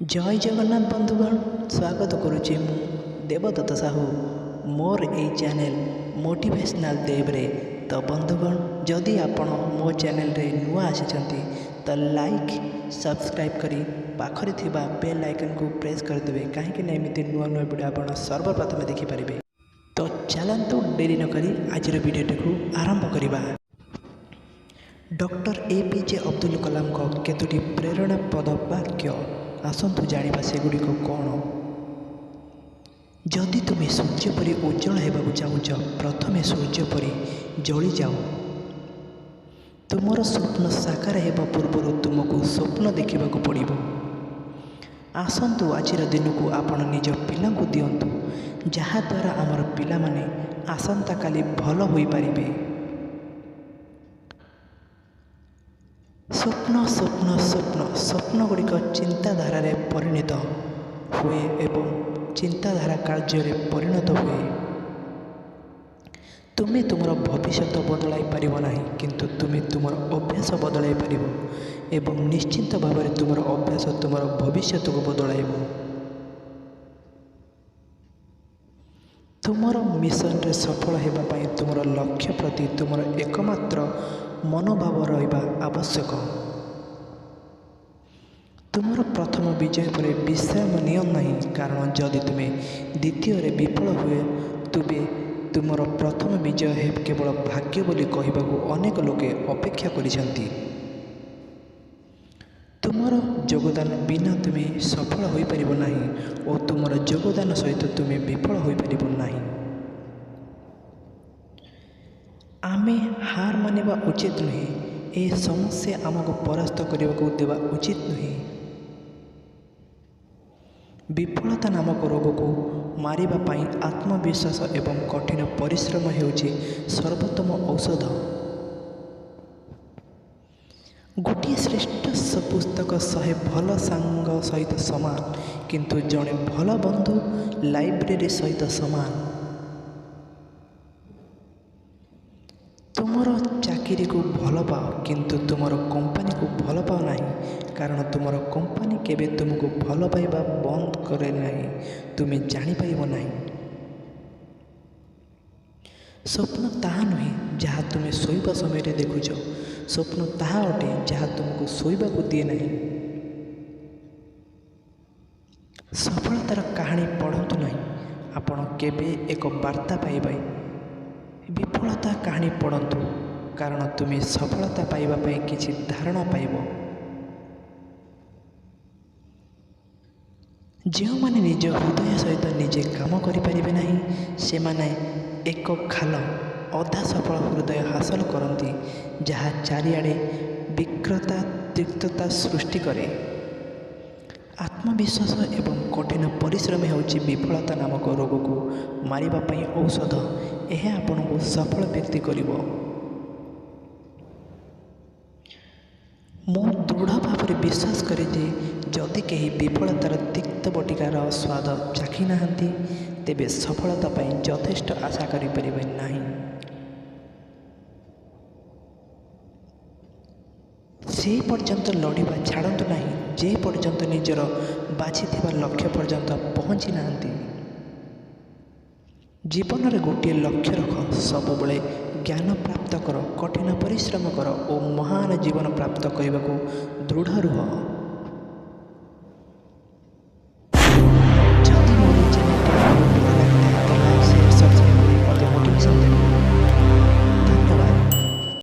जय जगन्नाथ बंधुगण स्वागत करुच्ची मु देवदत्त साहू मोर ए चैनल मोटिवेशनल देवरे। तो बंधुगण जदि आपण मो चैनल रे नुआ आसी तो लाइक सब्सक्राइब करी पाखरे थिबा बेल आइकन को प्रेस करदेवे कहीं एमती नुआ नुआ वीडियो आप सर्वप्रथम देखिपारे। तो चलतु डेरी न करी आज वीडियोटी को आरंभ करवा। डॉक्टर APJ अब्दुल कलाम को केतोटी प्रेरणाप्रद वाक्य आसतु जाना सेगुड़ी कौन। जदि तुम्हें सूर्य परी उज्जवल होगा चाहूच प्रथमे सूर्य परी जली जाओ। तुमर स्वप्न साकार होगा पूर्व तुमको स्वप्न देखा पड़ो। आसतु आज दिन को आपण निज पिला दिंतु जहाद्वारा आमर पिला माने आसंता काली भल हो पारे। स्वप्न स्वप्न स्वप्न स्वप्न गुड़िक चिंताधारा परिणत हुए एवं चिंताधारा कार्य परिणत हुए। तुम्हें तुम भविष्य बदल पार ना किंतु तुम्हें तुम अभ्यास बदल पार एवं निश्चिंत भाव में तुम अभ्यास तुम भविष्य को बदल। तुमर मिशन रे सफल होगापाई तुम लक्ष्य प्रति तुम एकमात्र मनोभाव रहा आवश्यक। तुमर प्रथम विजय पर विश्राम नियम नहीं कारण जदि तुम्हें द्वितीय विफल हुए तुबे तुमर प्रथम विजय है केवल भाग्य बोली कहवाक अनेक लोके अपेक्षा करिसेंती। तुमर योगदान बिना तुम्हें सफल हो पार नहीं और तुमर योगदान सहित तुम्हें विफल हो पार नहीं। आमे हार मानिबा उचित नुहे। ए समस्या आमको परास्त करने को देवा उचित नुहे। विफलता नामक रोग को मारिबा पाई आत्मविश्वास एवं कठिन परिश्रम हेउछि सर्वोत्तम औषध। गोटे श्रेष्ठ पुस्तक 100 भल सांग सहित समान किंतु जड़े भल बंधु लाइब्रेरी सहित समान। तुमर चाकरी को भल पाओ किंतु तुमर कंपनी को भल पाओ नहीं कारण तुमर कंपनी केबे तुमको भल पाइबा बंद करे नहीं तुम्हें जानी पाइबो नहीं। स्वप्न ताहा नुहे जहाँ तुम्हें शोइबा समय देखुच स्वप्न ताहा अटे जहाँ तुमको शोइबा को दिए नहीं। सफलतार कहानी पढ़तु नहीं आपण केबे एक वार्ता पाइबे। विफलता कहानी पढ़तु कारण तुम्हें सफलता पाइबा पाई किछि धारणा पाइब। जो माने निज हृदय सहित निजे काम करें नहीं से माने एक खाल अधा सफल हृदय हासिल करती जहाँ चारिआडे विकृता तिक्तता सृष्टि करे। आत्मविश्वास एवं कठिन परिश्रम होउछि विफलता नामक रोग को मारिबा पई औषध। यह आपन को सफल व्यक्ति करिवो। मो दृढ़ भाव में विश्वास करे जे जदि कहीं विफलतार तिक्त बटिकार स्वाद चाखी नाहंती तेबे सफलता पई यथेष्ट आशा करि परिबे नाही। से पर्यंत लड़िबा छाड़तु नहीं जे पर्यंत निजर बाछी लक्ष्य पर्यंत पहुँची नाहंती। जीवन में गोटे लक्ष्य रख सब बेले ज्ञान प्राप्त कर कठिन परिश्रम कर और महान जीवन प्राप्त करने को दृढ़ रुह।